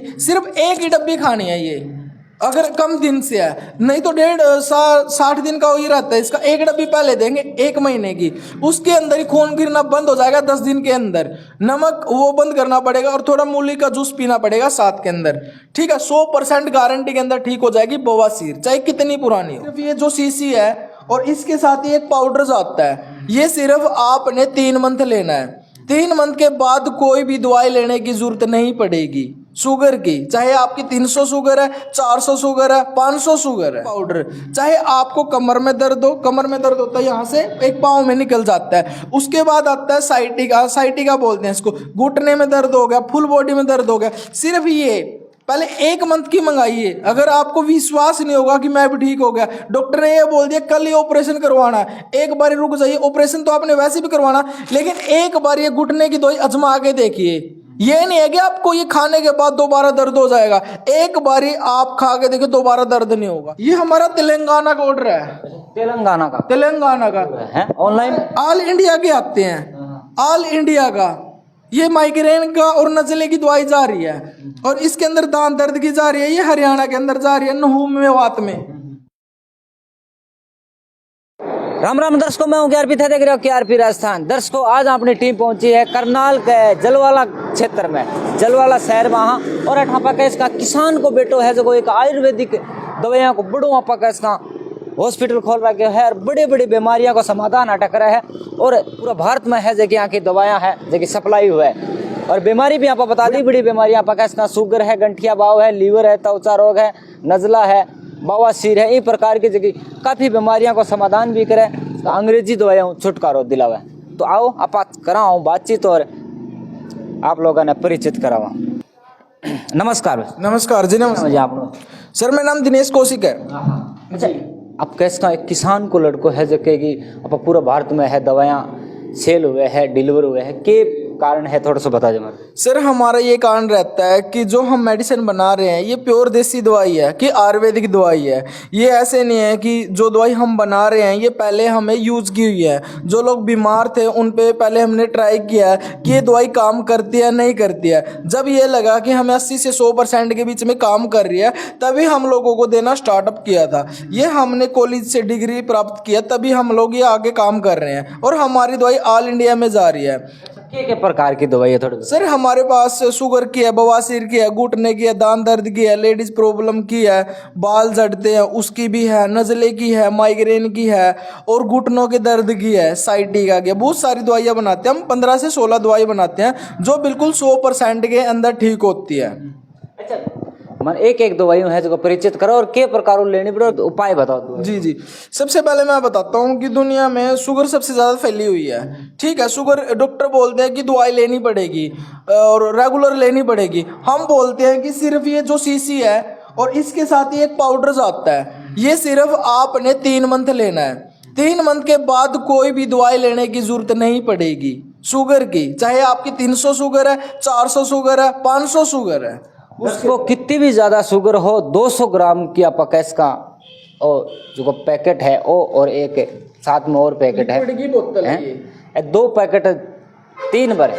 सिर्फ एक ही डब्बी खानी है ये, अगर कम दिन से है, नहीं तो 60 दिन का ही रहता है इसका। एक डब्बी पहले देंगे 1 महीने की, उसके अंदर ही खून गिरना बंद हो जाएगा 10 दिन के अंदर। नमक वो बंद करना पड़ेगा और थोड़ा मूली का जूस पीना पड़ेगा साथ के अंदर, ठीक है। 100% गारंटी के अंदर ठीक हो जाएगी बवासीर, चाहे कितनी पुरानी हो। सिर्फ ये जो शीशी है और इसके साथ ही एक पाउडर आता है, ये सिर्फ आपने 3 मंथ लेना है। 3 मंथ के बाद कोई भी दवाई लेने की जरूरत नहीं पड़ेगी शुगर की, चाहे आपकी 300 शुगर है, 400 शुगर है, 500 शुगर है। पाउडर चाहे आपको कमर में दर्द हो, कमर में दर्द होता है यहाँ से एक पाँव में निकल जाता है। उसके बाद आता है साइटिका बोलते हैं इसको, घुटने में दर्द हो गया, फुल बॉडी में दर्द हो गया। सिर्फ ये पहले 1 मंथ की मंगाइए, अगर आपको विश्वास नहीं होगा कि मैं भी ठीक हो गया, डॉक्टर ने ये बोल दिया कल ये ऑपरेशन करवाना है, एक बार रुक जाइए। ऑपरेशन तो आपने वैसे भी करवाना, लेकिन एक बार ये घुटने की दवाई आजमा के देखिए। ये नहीं है कि आपको ये खाने के बाद दोबारा दर्द हो जाएगा, एक बारी आप खा के देखिए दोबारा दर्द नहीं होगा। ये हमारा तेलंगाना का ऑर्डर है, तेलंगाना का है, ऑनलाइन ऑल इंडिया के आते हैं, ऑल इंडिया का। ये माइग्रेन का और नजले की दवाई जा रही है, और इसके अंदर दांत दर्द की जा रही है, ये हरियाणा के अंदर जा रही है, नहू में वात में। राम राम दर्शकों, मैं हूं केआरपी थे, देख रहे हो केआरपी राजस्थान। दर्शकों, आज अपनी टीम पहुंची है करनाल के जलवाला क्षेत्र में, जलवाला शहर वहाँ, और अठापा का इसका किसान को बेटो है जो एक आयुर्वेदिक दवाइयाँ को बड़ो आपा का इसका हॉस्पिटल खोल रखे है, और बड़ी बड़ी बीमारियों का समाधान अटक रहा है, और पूरा भारत में है जो कि यहाँ की दवाइयाँ है जो कि सप्लाई हुआ है। और बीमारी भी यहाँ बता दी, बड़ी बीमारियाँ आपका इसका शुगर है, गंठिया बाव है, लीवर है, त्वचा रोग है, नजला है, बवासीर है, इन प्रकार की जगह काफ़ी बीमारियों को समाधान भी करे, अंग्रेजी दवाइयाँ छुटकारो दिलावा। तो आओ आप कराओ बातचीत और आप लोगों ने परिचित करावा। नमस्कार। नमस्कार जी, नमस्कार। आप सर मेरा नाम दिनेश कौशिक है। अच्छा, अब कैसा एक किसान को लड़को है जो कि अब पूरा भारत में है दवाइयाँ सेल हुए हैं, डिलीवर हुए हैं, के कारण है, थोड़ा सा बता दे। सर हमारा ये कारण रहता है कि जो हम मेडिसिन बना रहे हैं ये प्योर देसी दवाई है कि आयुर्वेदिक दवाई है। ये ऐसे नहीं है कि जो दवाई हम बना रहे हैं ये पहले हमें यूज़ की हुई है, जो लोग बीमार थे उन पे पहले हमने ट्राई किया है कि ये दवाई काम करती है नहीं करती है। जब ये लगा कि हमें 80 से 100% के बीच में काम कर रही है, तभी हम लोगों को देना स्टार्टअप किया था। ये हमने कॉलेज से डिग्री प्राप्त किया, तभी हम लोग ये आगे काम कर रहे हैं, और हमारी दवाई ऑल इंडिया में जा रही है। क्या प्रकार की दवाई है थोड़ी? सर हमारे पास शुगर की है, बवासीर की है, घुटने की है, दांत दर्द की है, लेडीज प्रॉब्लम की है, बाल झड़ते हैं उसकी भी है, नजले की है, माइग्रेन की है, और घुटनों के दर्द की है, साइटिका की है। बहुत सारी दवाइयाँ बनाते हैं हम, 15 से 16 दवाई बनाते हैं जो बिल्कुल 100% के अंदर ठीक होती है। अच्छा, मन एक एक दवाइयों है जो परिचित करो और के प्रकार लेनी पड़े, उपाय बताओ। जी, सबसे पहले मैं बताता हूँ कि दुनिया में शुगर सबसे ज़्यादा फैली हुई है, ठीक है। शुगर डॉक्टर बोलते हैं कि दवाई लेनी पड़ेगी और रेगुलर लेनी पड़ेगी। हम बोलते हैं कि सिर्फ ये जो शीशी है और इसके साथ ही एक पाउडर आता है, ये सिर्फ आपने 3 मंथ लेना है। 3 मंथ के बाद कोई भी दवाई लेने की जरूरत नहीं पड़ेगी शुगर की, चाहे आपकी 300 शुगर है, 400 शुगर है, 500 शुगर है। उसको कितनी भी ज़्यादा शुगर हो, 200 ग्राम की आप कैस का और जो पैकेट है वो, और एक साथ में और पैकेट है, बोतल है, 2 पैकेट 3 बार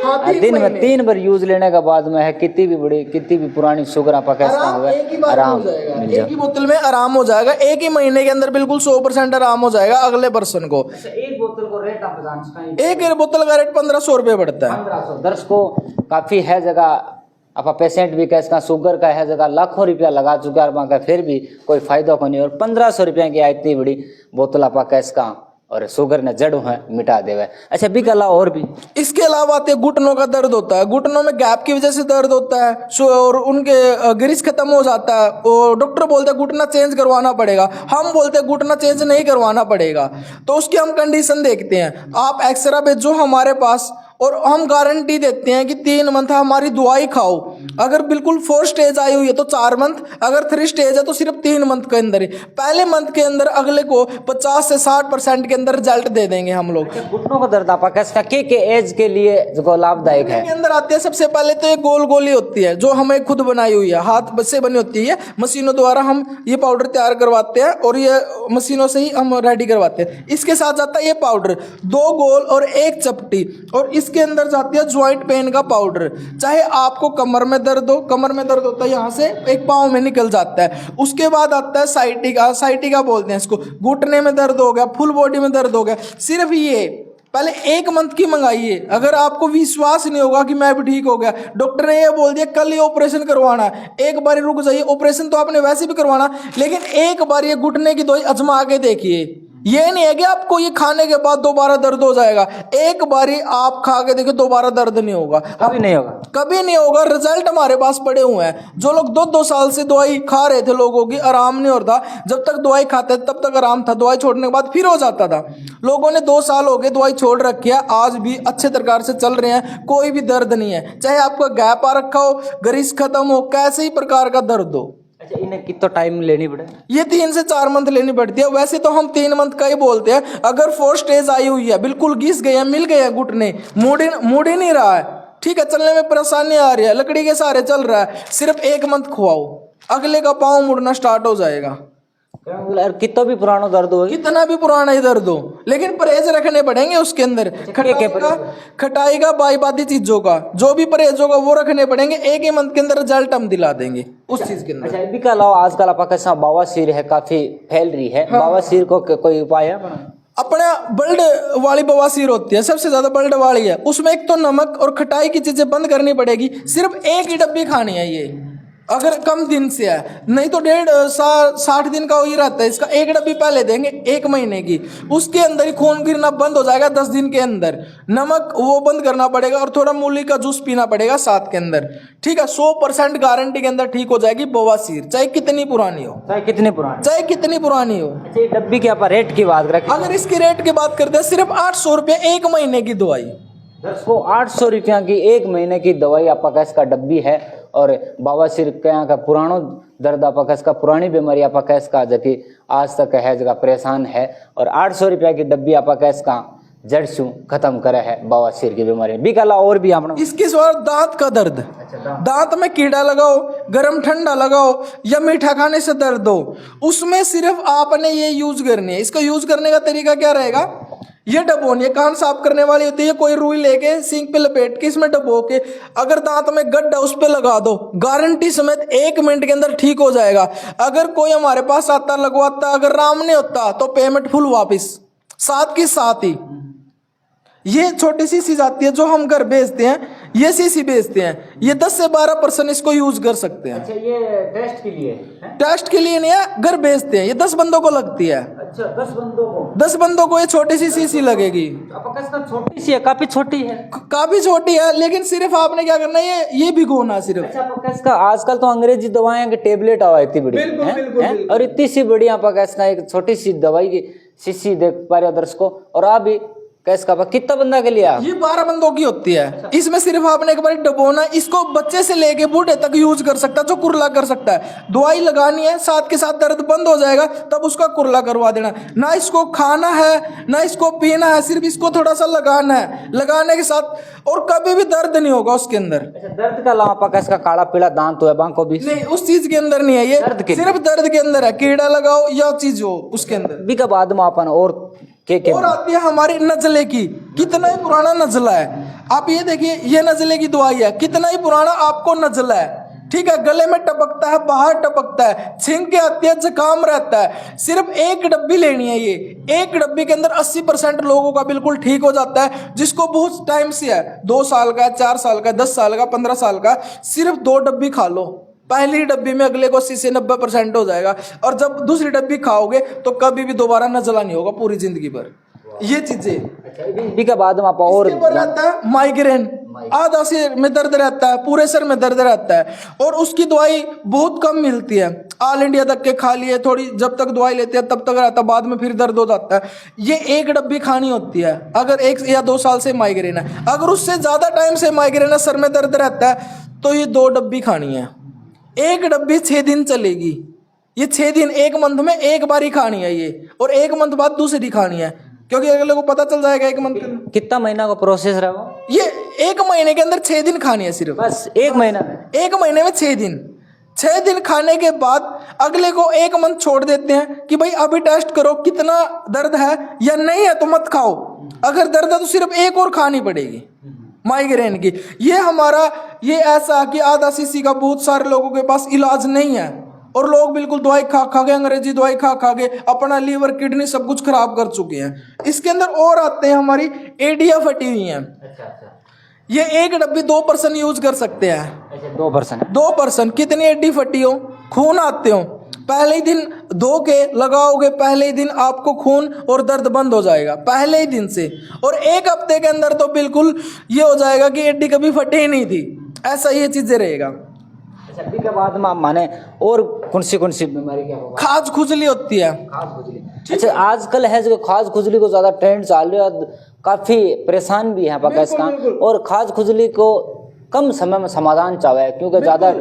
हाँ, दिन में 3 बार यूज लेने के बाद में है कितनी भी बड़ी कितनी भी पुरानी शुगर आप कैस का हुआ आराम मिल जाएगा। एक ही बोतल में आराम हो जाएगा, एक ही महीने के अंदर बिल्कुल 100% आराम हो जाएगा अगले पर्सन को। एक बोतल को रेट आप एक बोतल का रेट 1500 रुपये पड़ता है। 1500। दर्शकों, काफी है जगह आप पेशेंट भी कैसे का शुगर का है जगह लाखों रुपया लगा चुका है, फिर भी कोई फायदा को नहीं, और 1500 रुपया की इतनी बड़ी बोतल आप कैस का और शुगर ने जड़ है मिटा देवे। अच्छा, भी कला और भी इसके अलावा आते घुटनों का दर्द होता है, घुटनों में गैप की वजह से दर्द होता है, और उनके ग्रीस खत्म हो जाता है, और डॉक्टर बोलते हैं घुटना चेंज करवाना पड़ेगा। हम बोलते हैं घुटना चेंज नहीं करवाना पड़ेगा, तो उसकी हम कंडीशन देखते हैं। आप एक्सरा भेजो हमारे पास, और हम गारंटी देते हैं कि 3 मंथ हमारी दवाई खाओ। अगर बिल्कुल 4 स्टेज आई हुई है तो 4 मंथ, अगर 3 स्टेज है तो सिर्फ 3 मंथ के अंदर ही, पहले मंथ के अंदर अगले को 50 से 60% के अंदर रिजल्ट दे देंगे हम लोग। घुटनों का दर्द आपका कैसा के एज के लिए जो लाभदायक है? के अंदर आते हैं सबसे पहले तो ये गोल गोली होती है जो हमें खुद बनाई हुई है, हाथ से बनी होती है, मशीनों द्वारा हम ये पाउडर तैयार करवाते हैं और ये मशीनों से ही हम रेडी करवाते हैं। इसके साथ आता है ये पाउडर, 2 गोल और 1 चपटी, और इसके अंदर जाती है ज्वाइंट पेन का पाउडर। चाहे आपको कमर में दर्द हो, कमर में दर्द होता है यहाँ से एक पाँव में निकल जाता है। उसके बाद आता है साइटिका बोलते हैं इसको, घुटने में दर्द हो गया, फुल बॉडी में दर्द हो गया। सिर्फ ये पहले 1 मंथ की मंगाइए, अगर आपको विश्वास नहीं होगा कि मैं भी ठीक हो गया, डॉक्टर ने ये बोल दिया कल ये ऑपरेशन करवाना है, एक बार रुक जाइए। ऑपरेशन तो आपने वैसे भी करवाना, लेकिन एक बार ये घुटने की दवाई आजमा के देखिए। ये नहीं है कि आपको ये खाने के बाद दोबारा दर्द हो जाएगा, एक बारी आप खा के देखिए दोबारा दर्द नहीं होगा, कभी नहीं होगा, कभी नहीं होगा। रिजल्ट हमारे पास पड़े हुए हैं। जो लोग 2-2 साल से दवाई खा रहे थे, लोगों की आराम नहीं होता, जब तक दवाई खाते थे तब तक आराम था, दवाई छोड़ने के बाद फिर हो जाता था। लोगों ने 2 साल हो गए दवाई छोड़ रखी है, आज भी अच्छे प्रकार से चल रहे हैं, कोई भी दर्द नहीं है। चाहे आपका गैप आ रखा हो, ग्रीस खत्म हो, कैसे ही प्रकार का दर्द हो। अच्छा, इन्हें कितना टाइम लेनी पड़े? ये 3 से 4 मंथ लेनी पड़ती है। वैसे तो हम 3 मंथ का ही बोलते हैं। अगर 4 स्टेज आई हुई है, बिल्कुल घिस गए हैं, मिल गए हैं घुटने, मुड़ ही नहीं रहा है, ठीक है, चलने में परेशानी आ रही है, लकड़ी के सहारे चल रहा है, सिर्फ 1 मंथ खुआओ, अगले का पाँव मुड़ना स्टार्ट हो जाएगा। कितना भी पुराना दर्द हो, कितना भी पुराना ही दर्द हो, लेकिन परहेज रखने पड़ेंगे उसके अंदर। खटाई का बाईबादी चीजों का जो भी परहेज होगा वो रखने पड़ेंगे। 1 मंथ के अंदर रिजल्ट हम दिला देंगे उस चीज के अंदर। अच्छा, इनके अलावा आजकल आपका बवासीर है, काफी फैल रही है। हाँ। बवासीर को कोई उपाय है? अपना बल्ड वाली बवासीर होती है, सबसे ज्यादा बल्ड वाली है, उसमें एक तो नमक और खटाई की चीजें बंद करनी पड़ेगी। सिर्फ 1 ही डब्बी खानी है ये, अगर कम दिन से है, नहीं तो 60 दिन का ही रहता है इसका। 1 डब्बी पहले देंगे 1 महीने की, उसके अंदर ही खून गिरना बंद हो जाएगा 10 दिन के अंदर। नमक वो बंद करना पड़ेगा और थोड़ा मूली का जूस पीना पड़ेगा साथ के अंदर, ठीक है। 100% गारंटी के अंदर ठीक हो जाएगी बवासीर, चाहे कितनी पुरानी हो, चाहे कितनी पुरानी हो। अच्छा, ये डब्बी के आप रेट की बात करें, अगर इसकी रेट की बात करते हैं, सिर्फ 800 रुपये 1 महीने की दवाई। दर्शकों, 800 रुपया की 1 महीने की दवाई आपका इसका डब्बी है। और बवासीर का पुरानो दर्द आपका इसका पुरानी बीमारी आपका इसका जबकि आज तक है जगह परेशान है, और 800 रुपया की डब्बी आपका इसका जड़ से खत्म करे है बवासीर की बीमारी। बिकला और भी आपने इसके सिवा दांत का दर्द, दांत में कीड़ा लगाओ, गर्म ठंडा लगाओ, या मीठा खाने से दर्द हो, उसमें सिर्फ आपने ये यूज करनी है। इसका यूज करने का तरीका क्या रहेगा, ये डबोनी है, कान साफ करने वाली होती है, कोई रुई लेके सिंक पे लपेट के इसमें डबो के अगर दांत में गड्ढा उस पे लगा दो, गारंटी समेत 1 मिनट के अंदर ठीक हो जाएगा। अगर कोई हमारे पास आता लगवाता, अगर राम नहीं होता तो पेमेंट फुल वापस, साथ की साथ ही। ये छोटी सी चीज आती है जो हम घर बेचते हैं, ये सीसी बेचते हैं, ये 10 से 12% इसको यूज कर सकते हैं। अच्छा, ये टेस्ट के लिए है? टेस्ट के लिए नहीं है, घर बेचते हैं, ये 10 बंदों को लगती है। अच्छा, 10 बंदों को ये छोटी सी सीसी लगेगी। छोटी सी है, काफी छोटी है, काफी छोटी है, लेकिन सिर्फ आपने क्या करना है, ये भिगोना सिर्फ। अच्छा, इसका आजकल तो अंग्रेजी दवाएं के टेबलेट आवा इतनी बड़ी है, और इतनी सी बड़ी आपका इसका एक छोटी सी दवाई की शीशी देख पा रहे हो दर्शकों। और आप भी कैसा कितना बंदा के लिए? ये 12 बंदों की होती है। इसमें सिर्फ आपने एक बार डबोना, इसको बच्चे से लेके बूढ़े तक यूज कर सकता है, जो कुरला कर सकता है। दवाई लगानी है, साथ के साथ दर्द बंद हो जाएगा, तब उसका कुरला करवा देना। ना इसको खाना है ना इसको पीना है, सिर्फ इसको थोड़ा सा लगाना है, लगाने के साथ और कभी भी दर्द नहीं होगा उसके अंदर। अच्छा, दर्द का अलावा इसका काला पीला दांत है बांको भी नहीं, उस चीज के अंदर नहीं है, ये सिर्फ दर्द के अंदर है। कीड़ा लगाओ या चीज हो उसके अंदर भी का बाद में अपन और और आती है हमारी नजले की। कितना ही पुराना नजला है, आप ये देखिए, ये नजले की दवाई है, कितना ही पुराना आपको नजला है, ठीक है। गले में टपकता है, बाहर टपकता है, छींक के आती है, जुकाम रहता है। सिर्फ 1 डब्बी लेनी है। ये 1 डब्बी के अंदर 80% लोगों का बिल्कुल ठीक हो जाता है। जिसको बहुत टाइम से है, 2 साल का, 4 साल का, 10 साल का, 15 साल का, सिर्फ 2 डब्बी खा लो। पहली डब्बी में अगले को 80 से 90% हो जाएगा, और जब दूसरी डब्बी खाओगे तो कभी भी दोबारा नजला नहीं होगा पूरी जिंदगी भर। ये चीजें के बाद में आप और रहता है माइग्रेन, आधा सिर में दर्द रहता है, पूरे सर में दर्द रहता है, और उसकी दवाई बहुत कम मिलती है। ऑल इंडिया तक के खा लिए, थोड़ी जब तक दवाई लेते हैं तब तक रहता है, बाद में फिर दर्द हो जाता है। ये 1 डब्बी खानी होती है अगर 1 या 2 साल से माइग्रेन है। अगर उससे ज्यादा टाइम से माइग्रेन है, सर में दर्द रहता है, तो ये 2 डब्बी खानी है। 1 डब्बी 6 दिन चलेगी। ये 6 दिन, 1 मंथ में 1 बार ही खानी है ये, और 1 मंथ बाद दूसरी खानी है, क्योंकि अगले को पता चल जाएगा 1 मंथ के अंदर। कितना महीना का प्रोसेस रहा वो? ये 1 महीने के अंदर 6 दिन खानी है सिर्फ, बस 1 महीना में। 1 महीने में 6 दिन। 6 दिन खाने के बाद अगले को 1 मंथ छोड़ देते हैं कि भाई अभी टेस्ट करो कितना दर्द है, या नहीं है तो मत खाओ। अगर दर्द है तो सिर्फ 1 और खानी पड़ेगी। माइग्रेन की। ये ऐसा कि आधा सीसी का बहुत सारे लोगों के पास इलाज नहीं है और लोग बिल्कुल दवाई खा खा के, अंग्रेजी दवाई खा खा के अपना लीवर किडनी सब कुछ खराब कर चुके हैं। इसके अंदर और आते हैं हमारी एडिया फटी हुई हैं। ये एक डब्बी 2 पर्सन यूज कर सकते हैं। 2 पर्सन कितनी एडी फटी हो, खून आते हो, पहले ही दिन धो के लगाओगे, पहले ही दिन आपको खून और दर्द बंद हो जाएगा पहले ही दिन से। और 1 हफ्ते के अंदर तो बिल्कुल ये हो जाएगा कि एडी कभी फटी ही नहीं थी, ऐसा ये चीजें रहेगा। अभी के बाद में माने और कौन सी बीमारी क्या होगा? खाज खुजली होती है। अच्छा, आजकल है जो खाज खुजली को ज्यादा ट्रेंड चाल रहा है, काफी परेशान भी है पाकिस्तान, और खाज खुजली को कम समय में समाधान चाहे, क्योंकि ज़्यादा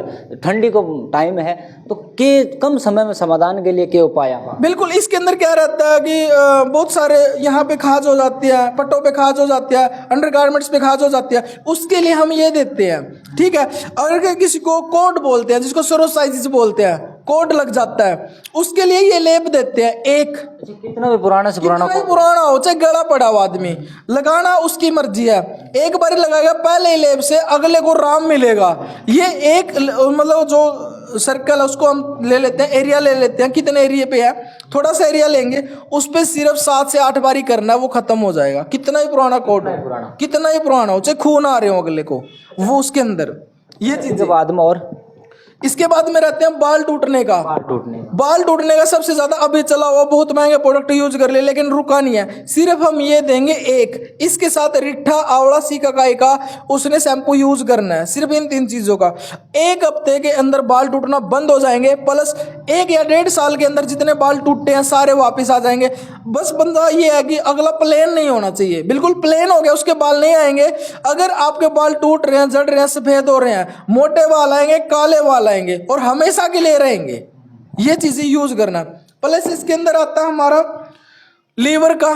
ठंडी को टाइम है, तो के कम समय में समाधान के लिए क्या उपाय है? बिल्कुल, इसके अंदर क्या रहता है कि बहुत सारे यहाँ पे खाज हो जाती है, पट्टों पे खाज हो जाती है, अंडरगारमेंट्स पे खाज हो जाती है, उसके लिए हम ये देते हैं, ठीक है। अगर किसी को कोड बोलते हैं, जिसको सोरोसाइटिस बोलते हैं, कोड लग जाता है, उसके लिए ये लेप देते हैं। एक कितना भी पुराना से पुराना हो, चाहे गला पड़ा हो, आदमी लगाना उसकी मर्जी है। एक बार लगाएगा पहले लेप से, अगले को राम मिलेगा। ये एक मतलब जो सर्कल है उसको हम ले लेते हैं, एरिया ले लेते हैं, कितने एरिया पे है, थोड़ा सा एरिया लेंगे, उस पे सिर्फ 7 से 8 बारी करना है, वो खत्म हो जाएगा। कितना ही पुराना कोड हो, कितना ही पुराना हो, चाहे खून आ रहे हो अगले को, वो उसके अंदर ये चीज। बाद में और इसके बाद में रहते हैं बाल टूटने का। बाल टूटने का सबसे ज्यादा अभी चला हुआ, बहुत महंगे प्रोडक्ट यूज कर ले, लेकिन रुका नहीं है। सिर्फ हम ये देंगे एक, इसके साथ रिट्ठा, आंवला, सीकाकाई का उसने शैम्पू यूज करना है, सिर्फ इन 3 चीजों का। 1 हफ्ते के अंदर बाल टूटना बंद हो जाएंगे, प्लस 1 या 1.5 साल के अंदर जितने बाल टूटते हैं सारे वापिस आ जाएंगे। बस बंदा ये है कि अगला प्लेन नहीं होना चाहिए, बिल्कुल प्लेन हो गया उसके बाल नहीं आएंगे। अगर आपके बाल टूट रहे हैं, झड़ रहे हैं, सफेद हो रहे हैं, मोटे बाल आएंगे, काले बाल आएंगे और हमेशा के लिए रहेंगे, ये चीजें यूज करना। प्लस इसके अंदर आता है हमारा लीवर का।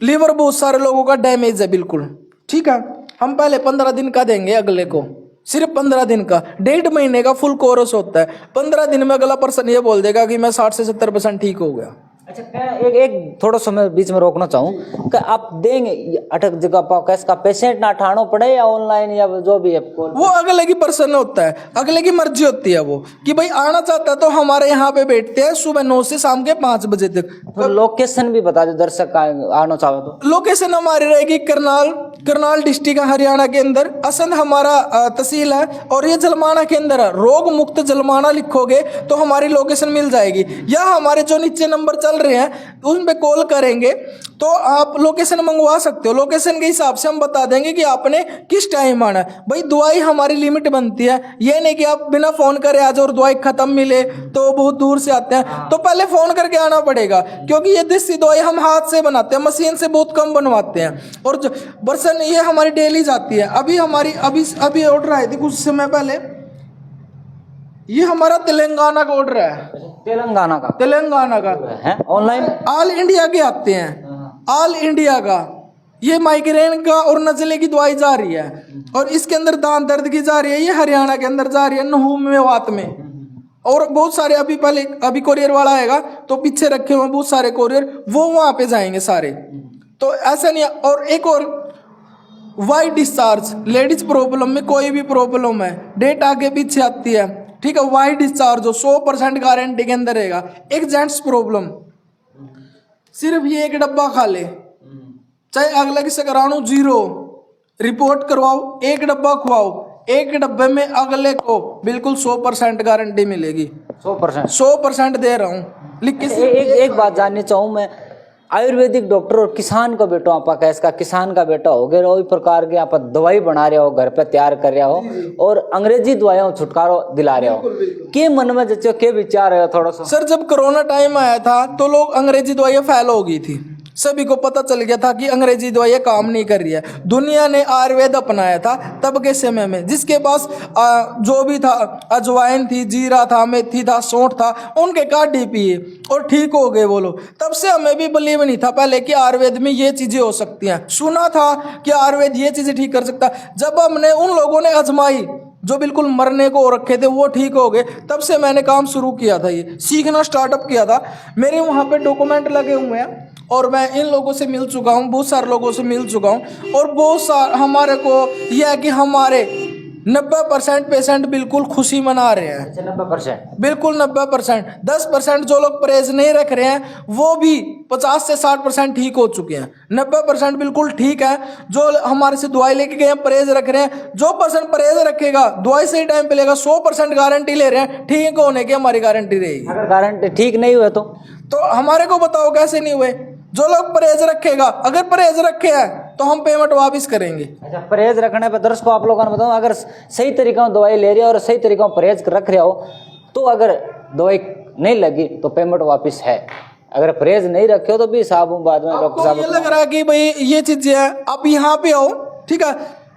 लीवर बहुत सारे लोगों का डैमेज है, बिल्कुल ठीक है। हम पहले 15 दिन का देंगे अगले को, सिर्फ 15 दिन का, 1.5 महीने का फुल कोर्स होता है। 15 दिन में अगला पर्सन ये बोल देगा कि मैं 60 से 70% ठीक हो गया। अच्छा, मैं एक थोड़ा सा मैं बीच में रोकना चाहूँ कि आप देंगे अटक जगह पर इसका पेशेंट ना ठाणो पड़े या ऑनलाइन या जो भी है, वो अगले की पर्सन होता है, अगले की मर्जी होती है वो कि भाई आना चाहता है तो हमारे यहाँ पे बैठते हैं सुबह 9 से शाम के 5 बजे तक। तो लोकेशन भी बता दो दर्शक आना चाहे तो। लोकेशन हमारी रहेगी करनाल डिस्ट्रिक्ट हरियाणा के अंदर, असंध हमारा तहसील है, और ये जलमाना के अंदर है। रोग मुक्त जलमाना लिखोगे तो हमारी लोकेशन मिल जाएगी, या हमारे जो नीचे नंबर चल रहे हैं उन पे कॉल करेंगे तो आप लोकेशन मंगवा सकते हो। लोकेशन के हिसाब से हम बता देंगे कि आपने किस टाइम आना है। भाई दवाई हमारी लिमिट बनती है, ये नहीं कि आप बिना फोन करे आ जाओ और दवाई खत्म मिले, तो बहुत दूर से आते हैं तो पहले फोन करके आना पड़ेगा, क्योंकि ये देसी दवाई हम हाथ से बनाते हैं, मशीन से बहुत कम बनवाते हैं। और जो बर्सन ये हमारी डेली जाती है। अभी हमारी अभी ऑर्डर आई थी कुछ समय पहले, ये हमारा तेलंगाना का ऑर्डर है। तेलंगाना का है, ऑनलाइन ऑल इंडिया के आते हैं, ऑल इंडिया का। ये माइग्रेन का और नजले की दवाई जा रही है, और इसके अंदर दांत दर्द की जा रही है, ये हरियाणा के अंदर जा रही है, नहू में वात में। और बहुत सारे अभी कोरियर वाला आएगा तो पीछे रखे हुए बहुत सारे कोरियर, वो वहां पे जाएंगे सारे। तो ऐसा नहीं। और एक और वाइट डिस्चार्ज, लेडीज प्रॉब्लम में कोई भी प्रॉब्लम है, डेट आगे पीछे आती है, ठीक है, वाइट डिस्चार्ज हो 100% गारंटी के अंदर रहेगा। एक जेंट्स प्रॉब्लम, सिर्फ ये 1 डब्बा खा ले, चाहे अगले से करानो 0, रिपोर्ट करवाओ, 1 डब्बा खुआओ, 1 डब्बे में अगले को बिल्कुल 100% गारंटी मिलेगी। 100% दे रहा हूँ लिख के। एक बात जाननी चाहूँ मैं, आयुर्वेदिक डॉक्टर और किसान का बेटा आपा कैसा, किसान का बेटा हो गया, वही प्रकार के आप दवाई बना रहे हो, घर पे तैयार कर रहे हो, और अंग्रेजी दवाइयों छुटकारो दिला रहे हो, के मन में जच्चो के विचार है थोड़ा सा? सर, जब कोरोना टाइम आया था तो लोग अंग्रेजी दवाइयाँ फैल हो गई थी, सभी को पता चल गया था कि अंग्रेजी दवाइयाँ काम नहीं कर रही है। दुनिया ने आयुर्वेद अपनाया था तब के समय में, जिसके पास जो भी था, अजवाइन थी, जीरा था, मेथी था, सौंठ था, उनके काढ़ी पिए और ठीक हो गए वो लोग। तब से हमें भी बिलीव नहीं था पहले कि आयुर्वेद में ये चीजें हो सकती हैं, सुना था कि आयुर्वेद ये चीजें ठीक कर सकता। जब हमने उन लोगों ने आजमाई जो बिल्कुल मरने को रखे थे, वो ठीक हो गए, तब से मैंने काम शुरू किया था, ये सीखना स्टार्टअप किया था। मेरे वहाँ पे डॉक्यूमेंट लगे हुए हैं, और मैं इन लोगों से मिल चुका हूँ, बहुत सारे लोगों से मिल चुका हूँ, और बहुत सारे हमारे को यह है कि हमारे 90% पेशेंट बिल्कुल खुशी मना रहे हैं। 90%? बिल्कुल 90%। 10% जो लोग परहेज नहीं रख रहे हैं वो भी 50 से 60% ठीक हो चुके हैं। 90% बिल्कुल ठीक है। जो हमारे से दवाई लेके गए हैं परहेज रख रहे हैं, जो पर्सन परहेज रखेगा दवाई सही टाइम पे लेगा 100% गारंटी ले रहे हैं ठीक होने की हमारी गारंटी रहेगी। अगर गारंटी ठीक नहीं हुए तो हमारे को बताओ कैसे नहीं हुए? जो लोग परहेज रखेगा, अगर परहेज रखे हैं तो हम पेमेंट वापस करेंगे। अच्छा, परहेज रखने पे दर्शकों आप लोगों ने बताऊं, अगर सही तरीका से दवाई ले रहे हो और सही तरीका से परहेज रख रहे हो तो अगर दवाई नहीं लगी तो पेमेंट वापस है। अगर परहेज नहीं रखे हो तो भी साहब बाद में डॉक्टर साहब ये लग रहा है कि भाई ये चीजें है, आप यहाँ पे आओ, ठीक है,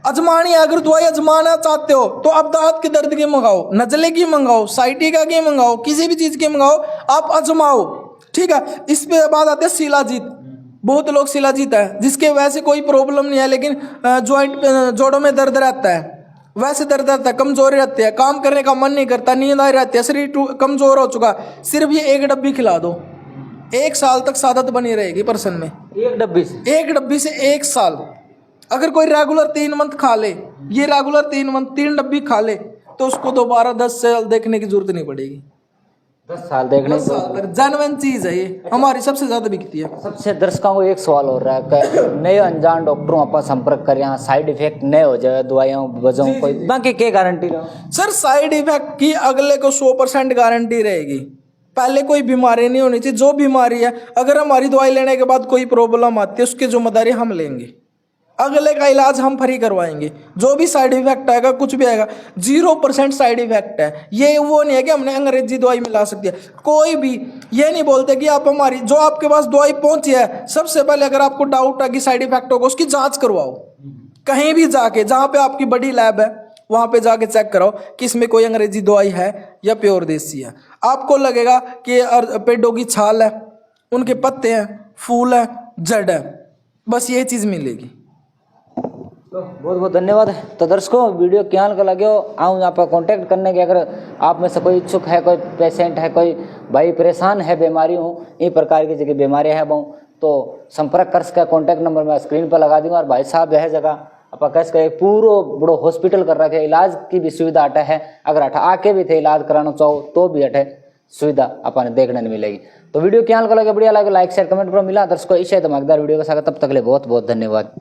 अजमानी है। अगर दवाई अजमाना चाहते हो तो आप दांत के दर्द की मंगाओ, नजले की मंगाओ, साइटिका की मंगाओ, किसी भी चीज की मंगाओ, आप अजमाओ, ठीक है। इस पे बाद आते हैं शिलाजीत। बहुत लोग शिलाजीत है जिसके वैसे कोई प्रॉब्लम नहीं है, लेकिन जॉइंट जोड़ों में दर्द रहता है, वैसे दर्द रहता है, कमजोरी रहती है, काम करने का मन नहीं करता, नींद आई रहती है, शरीर कमजोर हो चुका। सिर्फ ये एक डब्बी खिला दो, 1 साल तक सादत बनी रहेगी पर्सन में। एक डब्बी से? एक डब्बी से 1 साल। अगर कोई रेगुलर 3 मंथ खा ले, ये रेगुलर 3 मंथ 3 डब्बी खा ले तो उसको दोबारा 10 साल देखने की जरूरत नहीं पड़ेगी। 10 साल देखने 10 साल तक जेन्युइन चीज है ये, हमारी सबसे ज्यादा बिकती है। सबसे दर्शकों को एक सवाल हो रहा है कि नए अनजान डॉक्टरों आप संपर्क करें, यहाँ साइड इफेक्ट नहीं हो जाए दवाइयों वजहों कोई बाकी क्या गारंटी रहो? सर साइड इफेक्ट की अगले को 100% गारंटी रहेगी। पहले कोई बीमारी नहीं होनी चाहिए। जो बीमारी है अगर हमारी दवाई लेने के बाद कोई प्रॉब्लम आती है उसकी जिम्मेदारी हम लेंगे, अगले का इलाज हम फ्री करवाएंगे। जो भी साइड इफेक्ट आएगा कुछ भी आएगा 0% साइड इफेक्ट है। ये वो नहीं है कि हमने अंग्रेजी दवाई मिला सकती है। कोई भी ये नहीं बोलते कि आप हमारी जो आपके पास दवाई पहुंची है, सबसे पहले अगर आपको डाउट है कि साइड इफेक्ट होगा उसकी जांच करवाओ। कहीं भी जाके जहां पे आपकी बड़ी लैब है वहां पे जाके चेक कराओ कि इसमें कोई अंग्रेजी दवाई है या प्योर देसी है। आपको लगेगा कि पेड़ों की छाल है, उनके पत्ते हैं, फूल है, जड़ है, बस ये चीज मिलेगी। तो बहुत बहुत धन्यवाद। तो दर्शकों वीडियो क्या लगे हो आऊँ यहाँ पर कॉन्टैक्ट करने के, अगर आप में से कोई इच्छुक है, कोई पेशेंट है, कोई भाई परेशान है बीमारी हूँ इन प्रकार की जगह बीमारियाँ है बहु, तो संपर्क कर सके। कॉन्टैक्ट नंबर मैं स्क्रीन पर लगा दूंगा। और भाई साहब यह जगह आप कह सके पूरा बड़ो हॉस्पिटल कर रखे, इलाज की भी सुविधा अटे है। अगर अठा आके भी थे इलाज कराना चाहो तो भी अठे सुविधा अपन देखने नहीं मिलेगी। तो वीडियो क्या लगे, बढ़िया लगे लाइक शेयर कमेंट पर मिला। दर्शकों इसे धमाकेदार वीडियो के साथ, तब तक के लिए बहुत बहुत धन्यवाद।